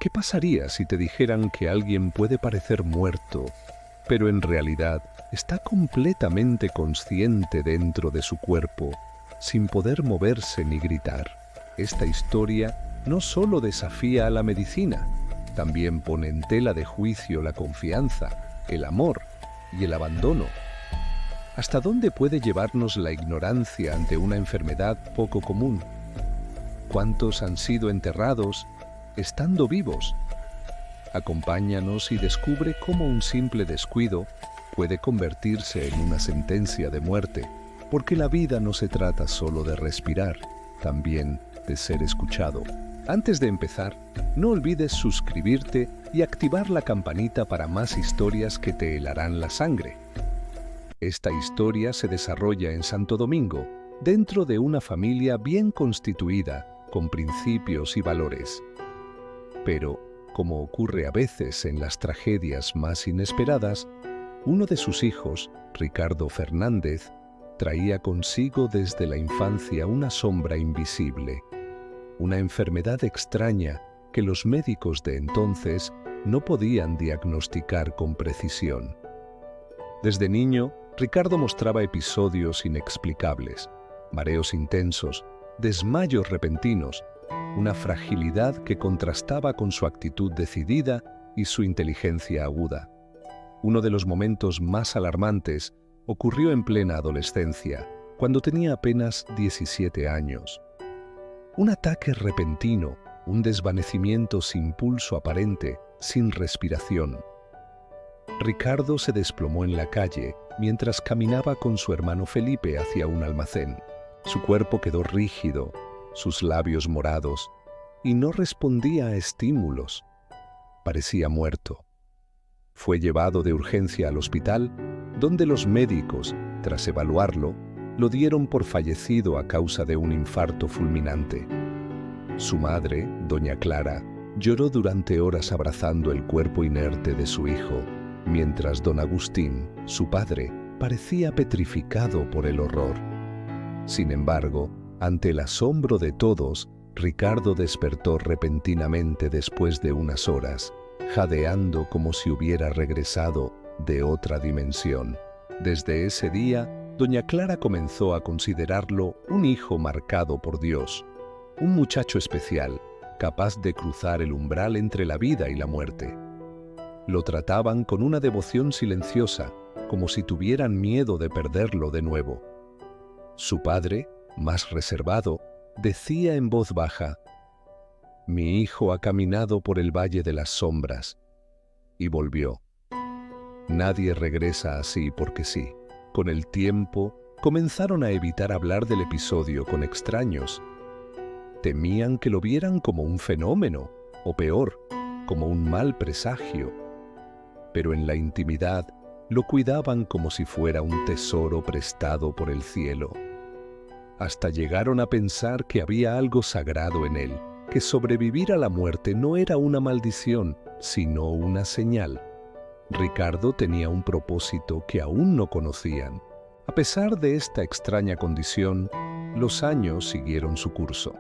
¿Qué pasaría si te dijeran que alguien puede parecer muerto, pero en realidad está completamente consciente dentro de su cuerpo, sin poder moverse ni gritar? Esta historia no solo desafía a la medicina, también pone en tela de juicio la confianza, el amor y el abandono. ¿Hasta dónde puede llevarnos la ignorancia ante una enfermedad poco común? ¿Cuántos han sido enterrados estando vivos? Acompáñanos y descubre cómo un simple descuido puede convertirse en una sentencia de muerte, porque la vida no se trata solo de respirar, también de ser escuchado. Antes de empezar, no olvides suscribirte y activar la campanita para más historias que te helarán la sangre. Esta historia se desarrolla en Santo Domingo, dentro de una familia bien constituida, con principios y valores. Pero, como ocurre a veces en las tragedias más inesperadas, uno de sus hijos, Ricardo Fernández, traía consigo desde la infancia una sombra invisible, una enfermedad extraña que los médicos de entonces no podían diagnosticar con precisión. Desde niño, Ricardo mostraba episodios inexplicables, mareos intensos, desmayos repentinos, una fragilidad que contrastaba con su actitud decidida y su inteligencia aguda. Uno de los momentos más alarmantes ocurrió en plena adolescencia, cuando tenía apenas 17 años. Un ataque repentino, un desvanecimiento sin pulso aparente, sin respiración. Ricardo se desplomó en la calle mientras caminaba con su hermano Felipe hacia un almacén. Su cuerpo quedó rígido, sus labios morados, y no respondía a estímulos. Parecía muerto. Fue llevado de urgencia al hospital, donde los médicos, tras evaluarlo, lo dieron por fallecido a causa de un infarto fulminante. Su madre, doña Clara, lloró durante horas abrazando el cuerpo inerte de su hijo, mientras don Agustín, su padre, parecía petrificado por el horror. Sin embargo, ante el asombro de todos, Ricardo despertó repentinamente después de unas horas, jadeando como si hubiera regresado de otra dimensión. Desde ese día, doña Clara comenzó a considerarlo un hijo marcado por Dios, un muchacho especial, capaz de cruzar el umbral entre la vida y la muerte. Lo trataban con una devoción silenciosa, como si tuvieran miedo de perderlo de nuevo. Su padre, más reservado, decía en voz baja: «Mi hijo ha caminado por el valle de las sombras», y volvió. Nadie regresa así porque sí. Con el tiempo, comenzaron a evitar hablar del episodio con extraños. Temían que lo vieran como un fenómeno, o peor, como un mal presagio. Pero en la intimidad, lo cuidaban como si fuera un tesoro prestado por el cielo. Hasta llegaron a pensar que había algo sagrado en él, que sobrevivir a la muerte no era una maldición, sino una señal. Ricardo tenía un propósito que aún no conocían. A pesar de esta extraña condición, los años siguieron su curso.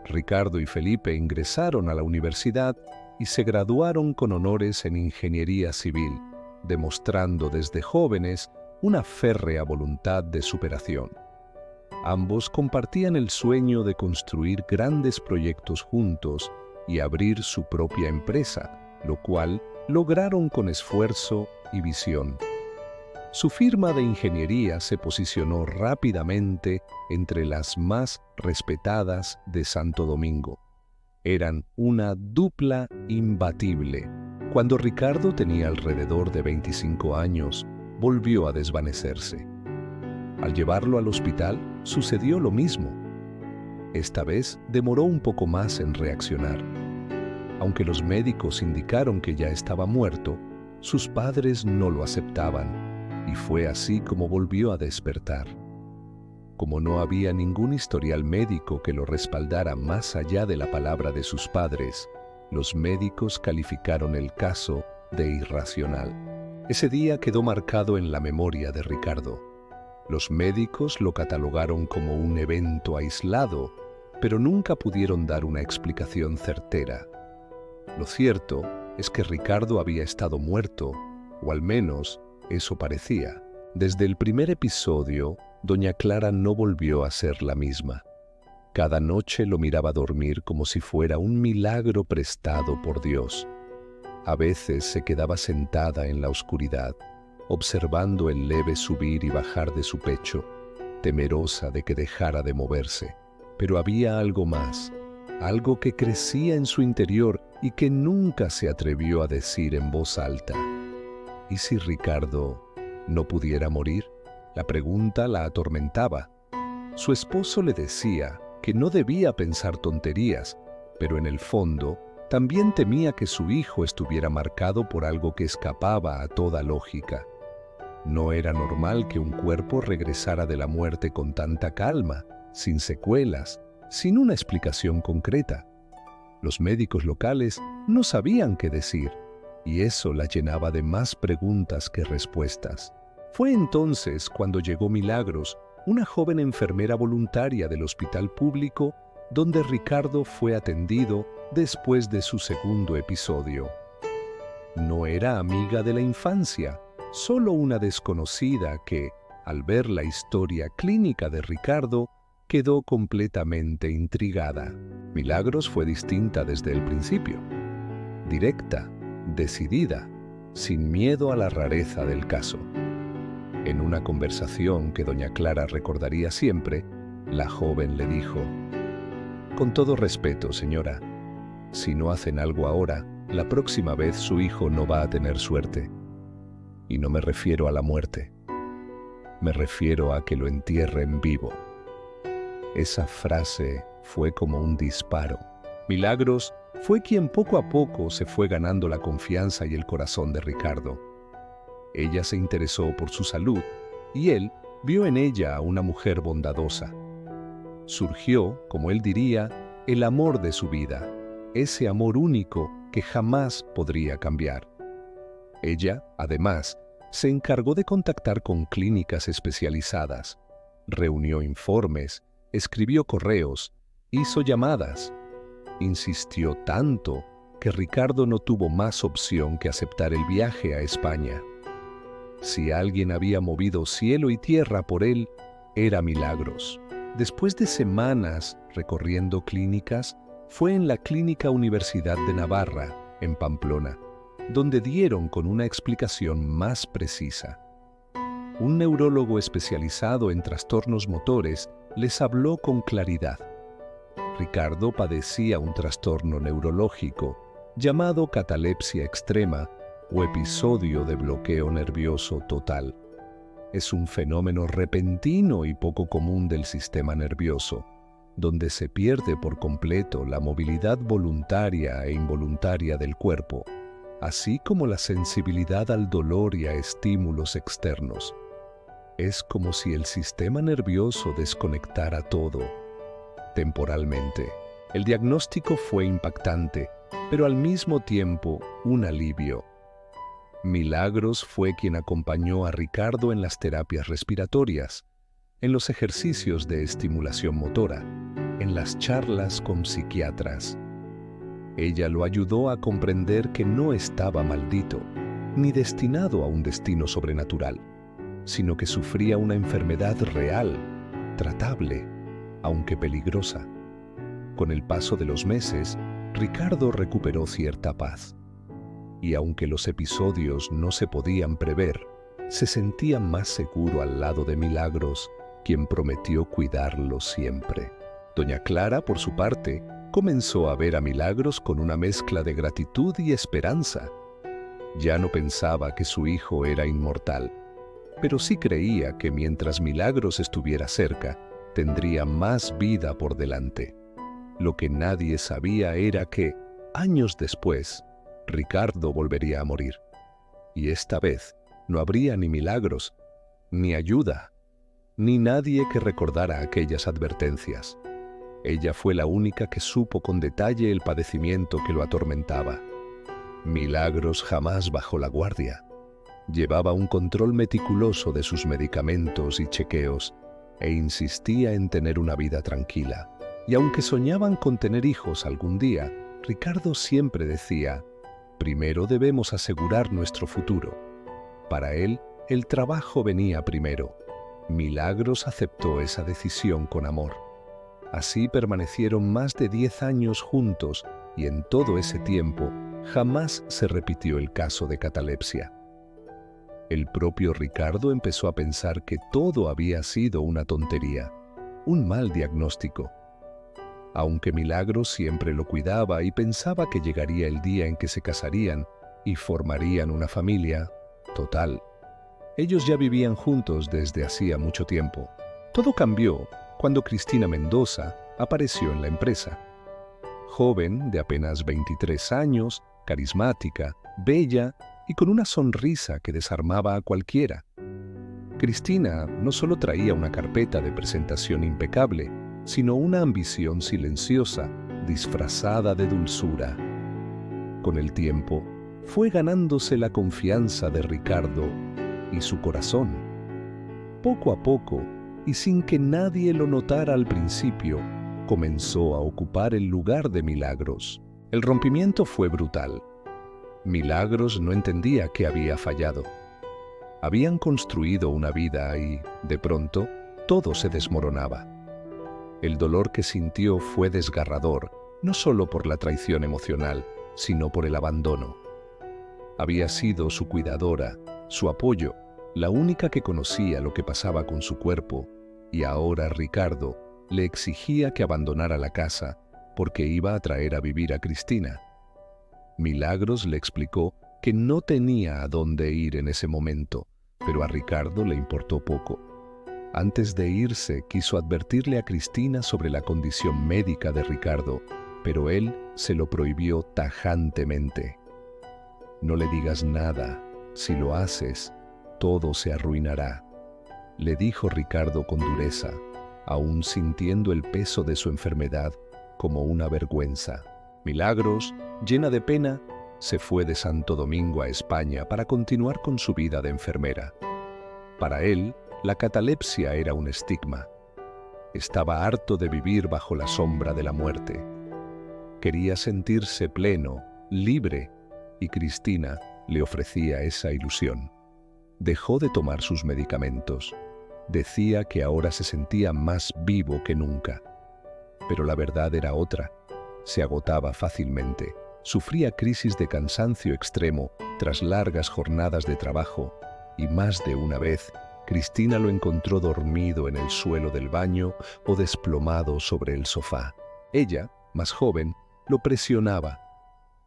Ricardo y Felipe ingresaron a la universidad y se graduaron con honores en ingeniería civil, demostrando desde jóvenes una férrea voluntad de superación. Ambos compartían el sueño de construir grandes proyectos juntos y abrir su propia empresa, lo cual lograron con esfuerzo y visión. Su firma de ingeniería se posicionó rápidamente entre las más respetadas de Santo Domingo. Eran una dupla imbatible. Cuando Ricardo tenía alrededor de 25 años, volvió a desvanecerse. Al llevarlo al hospital, sucedió lo mismo. Esta vez demoró un poco más en reaccionar. Aunque los médicos indicaron que ya estaba muerto, sus padres no lo aceptaban, y fue así como volvió a despertar. Como no había ningún historial médico que lo respaldara más allá de la palabra de sus padres, los médicos calificaron el caso de irracional. Ese día quedó marcado en la memoria de Ricardo. Los médicos lo catalogaron como un evento aislado, pero nunca pudieron dar una explicación certera. Lo cierto es que Ricardo había estado muerto, o al menos eso parecía. Desde el primer episodio, doña Clara no volvió a ser la misma. Cada noche lo miraba dormir como si fuera un milagro prestado por Dios. A veces se quedaba sentada en la oscuridad, observando el leve subir y bajar de su pecho, temerosa de que dejara de moverse. Pero había algo más, algo que crecía en su interior y que nunca se atrevió a decir en voz alta. ¿Y si Ricardo no pudiera morir? La pregunta la atormentaba. Su esposo le decía que no debía pensar tonterías, pero en el fondo también temía que su hijo estuviera marcado por algo que escapaba a toda lógica. No era normal que un cuerpo regresara de la muerte con tanta calma, sin secuelas, sin una explicación concreta. Los médicos locales no sabían qué decir, y eso la llenaba de más preguntas que respuestas. Fue entonces cuando llegó Milagros, una joven enfermera voluntaria del hospital público donde Ricardo fue atendido después de su segundo episodio. No era amiga de la infancia, solo una desconocida que, al ver la historia clínica de Ricardo, quedó completamente intrigada. Milagros fue distinta desde el principio. Directa, decidida, sin miedo a la rareza del caso. En una conversación que doña Clara recordaría siempre, la joven le dijo: «Con todo respeto, señora, si no hacen algo ahora, la próxima vez su hijo no va a tener suerte. Y no me refiero a la muerte, me refiero a que lo entierren vivo». Esa frase fue como un disparo. Milagros fue quien poco a poco se fue ganando la confianza y el corazón de Ricardo. Ella se interesó por su salud y él vio en ella a una mujer bondadosa. Surgió, como él diría, el amor de su vida, ese amor único que jamás podría cambiar. Ella, además, se encargó de contactar con clínicas especializadas, reunió informes, escribió correos, hizo llamadas. Insistió tanto que Ricardo no tuvo más opción que aceptar el viaje a España. Si alguien había movido cielo y tierra por él, era Milagros. Después de semanas recorriendo clínicas, fue en la Clínica Universidad de Navarra, en Pamplona, donde dieron con una explicación más precisa. Un neurólogo especializado en trastornos motores les habló con claridad. Ricardo padecía un trastorno neurológico llamado catalepsia extrema o episodio de bloqueo nervioso total. Es un fenómeno repentino y poco común del sistema nervioso, donde se pierde por completo la movilidad voluntaria e involuntaria del cuerpo, así como la sensibilidad al dolor y a estímulos externos. Es como si el sistema nervioso desconectara todo, temporalmente. El diagnóstico fue impactante, pero al mismo tiempo un alivio. Milagros fue quien acompañó a Ricardo en las terapias respiratorias, en los ejercicios de estimulación motora, en las charlas con psiquiatras. Ella lo ayudó a comprender que no estaba maldito, ni destinado a un destino sobrenatural, sino que sufría una enfermedad real, tratable, aunque peligrosa. Con el paso de los meses, Ricardo recuperó cierta paz. Y aunque los episodios no se podían prever, se sentía más seguro al lado de Milagros, quien prometió cuidarlo siempre. Doña Clara, por su parte, comenzó a ver a Milagros con una mezcla de gratitud y esperanza. Ya no pensaba que su hijo era inmortal, pero sí creía que mientras Milagros estuviera cerca, tendría más vida por delante. Lo que nadie sabía era que, años después, Ricardo volvería a morir. Y esta vez no habría ni milagros, ni ayuda, ni nadie que recordara aquellas advertencias. Ella fue la única que supo con detalle el padecimiento que lo atormentaba. Milagros jamás bajó la guardia. Llevaba un control meticuloso de sus medicamentos y chequeos e insistía en tener una vida tranquila. Y aunque soñaban con tener hijos algún día, Ricardo siempre decía, primero debemos asegurar nuestro futuro. Para él, el trabajo venía primero. Milagros aceptó esa decisión con amor. Así permanecieron más de 10 años juntos y en todo ese tiempo jamás se repitió el caso de catalepsia. El propio Ricardo empezó a pensar que todo había sido una tontería, un mal diagnóstico. Aunque Milagros siempre lo cuidaba y pensaba que llegaría el día en que se casarían y formarían una familia, total. Ellos ya vivían juntos desde hacía mucho tiempo. Todo cambió cuando Cristina Mendoza apareció en la empresa. Joven, de apenas 23 años, carismática, bella y con una sonrisa que desarmaba a cualquiera. Cristina no solo traía una carpeta de presentación impecable, sino una ambición silenciosa, disfrazada de dulzura. Con el tiempo, fue ganándose la confianza de Ricardo y su corazón. Poco a poco, y sin que nadie lo notara al principio, comenzó a ocupar el lugar de Milagros. El rompimiento fue brutal. Milagros no entendía qué había fallado. Habían construido una vida y, de pronto, todo se desmoronaba. El dolor que sintió fue desgarrador, no solo por la traición emocional, sino por el abandono. Había sido su cuidadora, su apoyo, la única que conocía lo que pasaba con su cuerpo, y ahora Ricardo le exigía que abandonara la casa porque iba a traer a vivir a Cristina. Milagros le explicó que no tenía a dónde ir en ese momento, pero a Ricardo le importó poco. Antes de irse, quiso advertirle a Cristina sobre la condición médica de Ricardo, pero él se lo prohibió tajantemente. No le digas nada. Si lo haces, todo se arruinará, le dijo Ricardo con dureza, aún sintiendo el peso de su enfermedad como una vergüenza. Milagros, llena de pena, se fue de Santo Domingo a España para continuar con su vida de enfermera. Para él, la catalepsia era un estigma. Estaba harto de vivir bajo la sombra de la muerte. Quería sentirse pleno, libre, y Cristina le ofrecía esa ilusión. Dejó de tomar sus medicamentos. Decía que ahora se sentía más vivo que nunca. Pero la verdad era otra. Se agotaba fácilmente. Sufría crisis de cansancio extremo tras largas jornadas de trabajo y más de una vez Cristina lo encontró dormido en el suelo del baño o desplomado sobre el sofá. Ella, más joven, lo presionaba.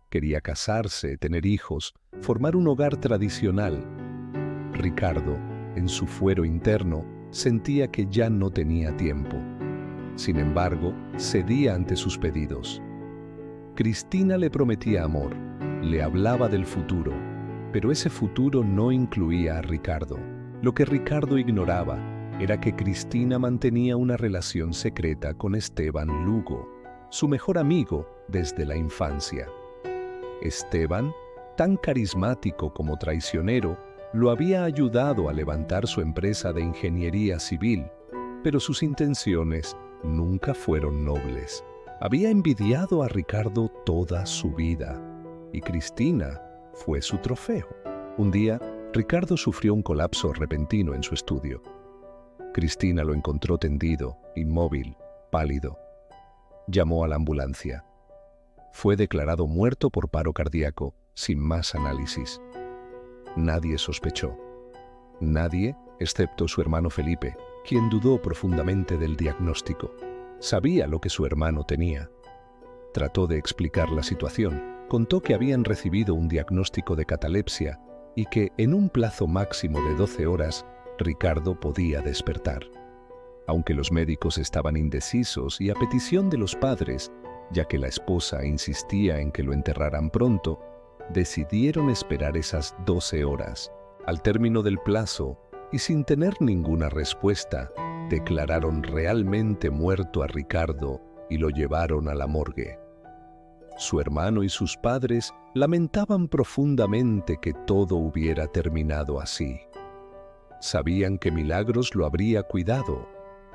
Quería casarse, tener hijos, formar un hogar tradicional. Ricardo, en su fuero interno, sentía que ya no tenía tiempo. Sin embargo, cedía ante sus pedidos. Cristina le prometía amor, le hablaba del futuro, pero ese futuro no incluía a Ricardo. Lo que Ricardo ignoraba era que Cristina mantenía una relación secreta con Esteban Lugo, su mejor amigo desde la infancia. Esteban, tan carismático como traicionero, lo había ayudado a levantar su empresa de ingeniería civil, pero sus intenciones nunca fueron nobles. Había envidiado a Ricardo toda su vida, y Cristina fue su trofeo. Un día, Ricardo sufrió un colapso repentino en su estudio. Cristina lo encontró tendido, inmóvil, pálido. Llamó a la ambulancia. Fue declarado muerto por paro cardíaco, sin más análisis. Nadie sospechó. Nadie, excepto su hermano Felipe, quien dudó profundamente del diagnóstico. Sabía lo que su hermano tenía. Trató de explicar la situación. Contó que habían recibido un diagnóstico de catalepsia y que en un plazo máximo de 12 horas, Ricardo podía despertar. Aunque los médicos estaban indecisos y a petición de los padres, ya que la esposa insistía en que lo enterraran pronto, decidieron esperar esas 12 horas. Al término del plazo, y sin tener ninguna respuesta, declararon realmente muerto a Ricardo y lo llevaron a la morgue. Su hermano y sus padres lamentaban profundamente que todo hubiera terminado así. Sabían que Milagros lo habría cuidado,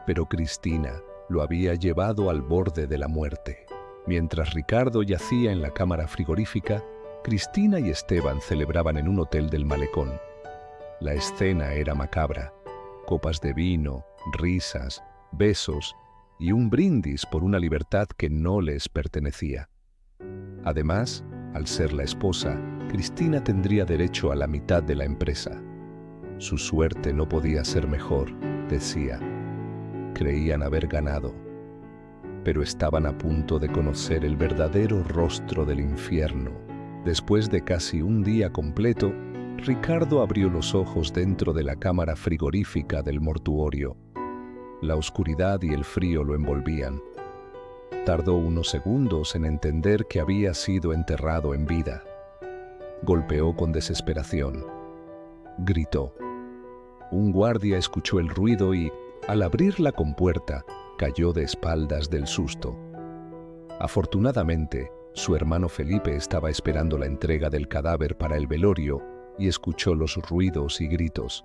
pero Cristina lo había llevado al borde de la muerte. Mientras Ricardo yacía en la cámara frigorífica, Cristina y Esteban celebraban en un hotel del malecón. La escena era macabra: copas de vino, risas, besos y un brindis por una libertad que no les pertenecía. Además, al ser la esposa, Cristina tendría derecho a la mitad de la empresa. Su suerte no podía ser mejor, decía. Creían haber ganado, pero estaban a punto de conocer el verdadero rostro del infierno. Después de casi un día completo, Ricardo abrió los ojos dentro de la cámara frigorífica del mortuorio. La oscuridad y el frío lo envolvían. Tardó unos segundos en entender que había sido enterrado en vida. Golpeó con desesperación. Gritó. Un guardia escuchó el ruido y, al abrir la compuerta, cayó de espaldas del susto. Afortunadamente, su hermano Felipe estaba esperando la entrega del cadáver para el velorio y escuchó los ruidos y gritos.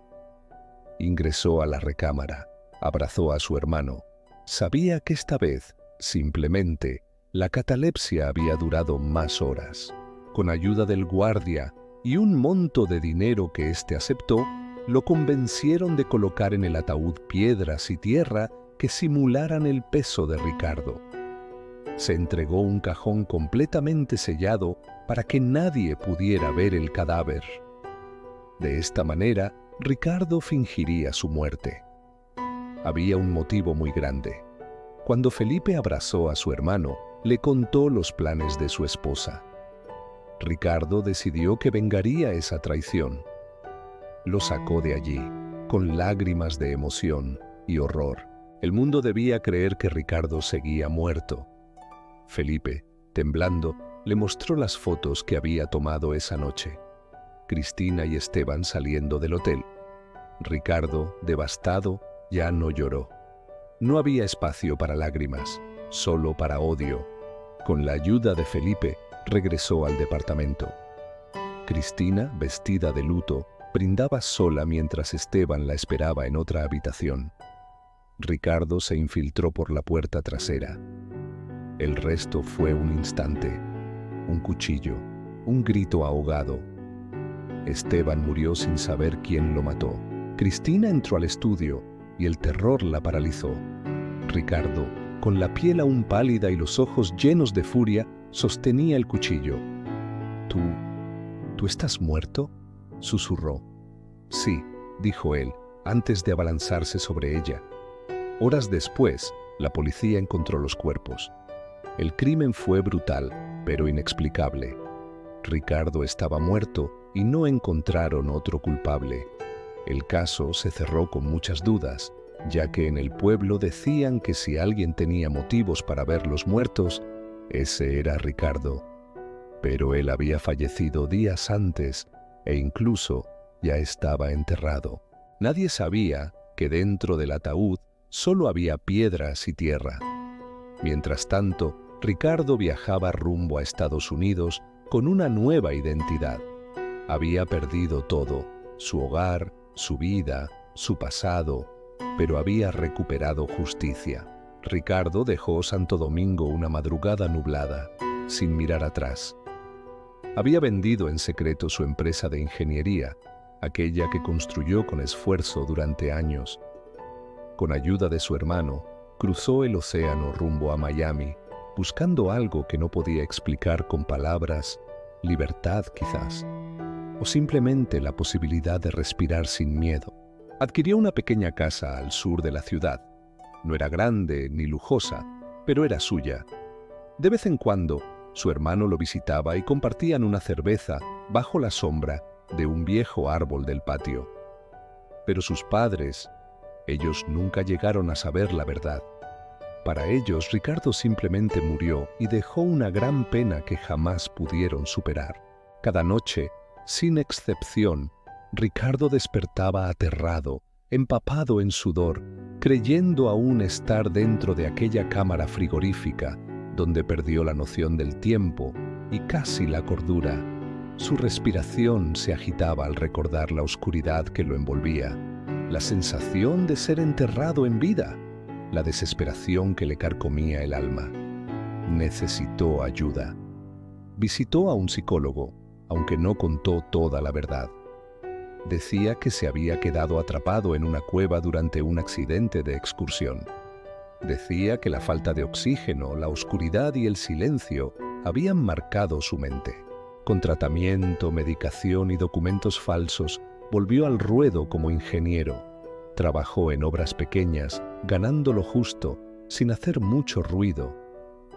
Ingresó a la recámara, abrazó a su hermano. Sabía que esta vez, simplemente, la catalepsia había durado más horas. Con ayuda del guardia y un monto de dinero que éste aceptó, lo convencieron de colocar en el ataúd piedras y tierra que simularan el peso de Ricardo. Se entregó un cajón completamente sellado para que nadie pudiera ver el cadáver. De esta manera, Ricardo fingiría su muerte. Había un motivo muy grande. Cuando Felipe abrazó a su hermano, le contó los planes de su esposa. Ricardo decidió que vengaría esa traición. Lo sacó de allí, con lágrimas de emoción y horror. El mundo debía creer que Ricardo seguía muerto. Felipe, temblando, le mostró las fotos que había tomado esa noche. Cristina y Esteban saliendo del hotel. Ricardo, devastado, ya no lloró. No había espacio para lágrimas, solo para odio. Con la ayuda de Felipe, regresó al departamento. Cristina, vestida de luto, brindaba sola mientras Esteban la esperaba en otra habitación. Ricardo se infiltró por la puerta trasera. El resto fue un instante, un cuchillo, un grito ahogado. Esteban murió sin saber quién lo mató. Cristina entró al estudio y el terror la paralizó. Ricardo, con la piel aún pálida y los ojos llenos de furia, sostenía el cuchillo. ¿Tú estás muerto?, susurró. Sí, dijo él, antes de abalanzarse sobre ella. Horas después, la policía encontró los cuerpos. El crimen fue brutal, pero inexplicable. Ricardo estaba muerto y no encontraron otro culpable. El caso se cerró con muchas dudas, ya que en el pueblo decían que si alguien tenía motivos para verlos muertos, ese era Ricardo. Pero él había fallecido días antes e incluso ya estaba enterrado. Nadie sabía que dentro del ataúd solo había piedras y tierra. Mientras tanto, Ricardo viajaba rumbo a Estados Unidos con una nueva identidad. Había perdido todo: su hogar, su vida, su pasado, pero había recuperado justicia. Ricardo dejó Santo Domingo una madrugada nublada, sin mirar atrás. Había vendido en secreto su empresa de ingeniería, aquella que construyó con esfuerzo durante años. Con ayuda de su hermano, cruzó el océano rumbo a Miami, buscando algo que no podía explicar con palabras: libertad quizás, o simplemente la posibilidad de respirar sin miedo. Adquirió una pequeña casa al sur de la ciudad. No era grande ni lujosa, pero era suya. De vez en cuando, su hermano lo visitaba y compartían una cerveza bajo la sombra de un viejo árbol del patio. Pero sus padres, ellos nunca llegaron a saber la verdad. Para ellos, Ricardo simplemente murió y dejó una gran pena que jamás pudieron superar. Cada noche, sin excepción, Ricardo despertaba aterrado, empapado en sudor, creyendo aún estar dentro de aquella cámara frigorífica, donde perdió la noción del tiempo y casi la cordura. Su respiración se agitaba al recordar la oscuridad que lo envolvía, la sensación de ser enterrado en vida, la desesperación que le carcomía el alma. necesitó ayuda. Visitó a un psicólogo, aunque no contó toda la verdad. Decía que se había quedado atrapado en una cueva durante un accidente de excursión. Decía que la falta de oxígeno, la oscuridad y el silencio habían marcado su mente. Con tratamiento, medicación y documentos falsos, volvió al ruedo como ingeniero. Trabajó en obras pequeñas, ganando lo justo, sin hacer mucho ruido.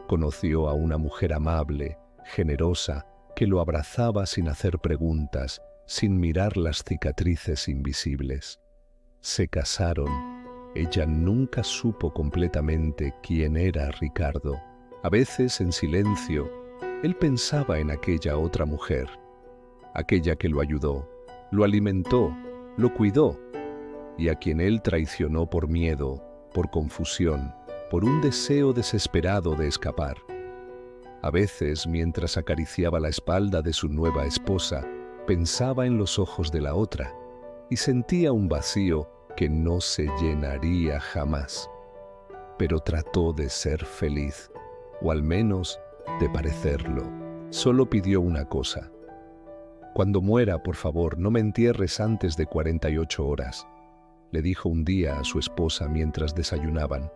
Conoció a una mujer amable, generosa, que lo abrazaba sin hacer preguntas, sin mirar las cicatrices invisibles. Se casaron. Ella nunca supo completamente quién era Ricardo. A veces, en silencio, él pensaba en aquella otra mujer, aquella que lo ayudó, lo alimentó, lo cuidó, y a quien él traicionó por miedo, por confusión, por un deseo desesperado de escapar. A veces, mientras acariciaba la espalda de su nueva esposa, pensaba en los ojos de la otra y sentía un vacío que no se llenaría jamás. Pero trató de ser feliz, o al menos de parecerlo. Solo pidió una cosa: «Cuando muera, por favor, no me entierres antes de 48 horas», le dijo un día a su esposa mientras desayunaban.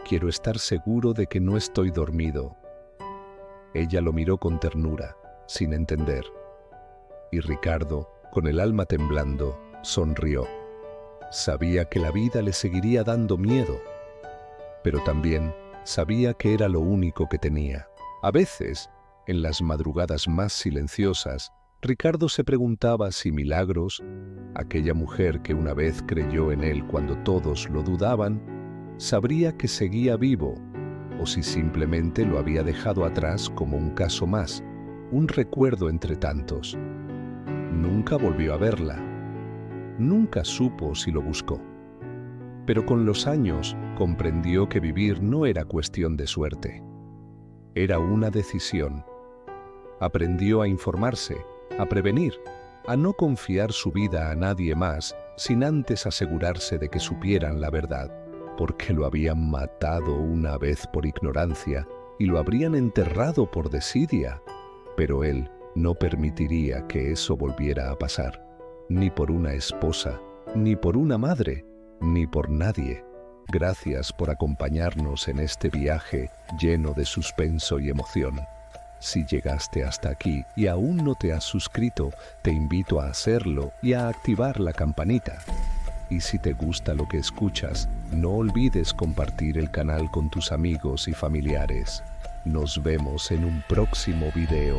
«Quiero estar seguro de que no estoy dormido». Ella lo miró con ternura, sin entender. Y Ricardo, con el alma temblando, sonrió. Sabía que la vida le seguiría dando miedo, pero también sabía que era lo único que tenía. A veces, en las madrugadas más silenciosas, Ricardo se preguntaba si Milagros, aquella mujer que una vez creyó en él cuando todos lo dudaban, sabría que seguía vivo, o si simplemente lo había dejado atrás como un caso más, un recuerdo entre tantos. Nunca volvió a verla. Nunca supo si lo buscó. Pero con los años comprendió que vivir no era cuestión de suerte. Era una decisión. Aprendió a informarse, a prevenir, a no confiar su vida a nadie más sin antes asegurarse de que supieran la verdad, porque lo habían matado una vez por ignorancia y lo habrían enterrado por desidia, pero él no permitiría que eso volviera a pasar, ni por una esposa, ni por una madre, ni por nadie. Gracias por acompañarnos en este viaje lleno de suspenso y emoción. Si llegaste hasta aquí y aún no te has suscrito, te invito a hacerlo y a activar la campanita. Y si te gusta lo que escuchas, no olvides compartir el canal con tus amigos y familiares. Nos vemos en un próximo video.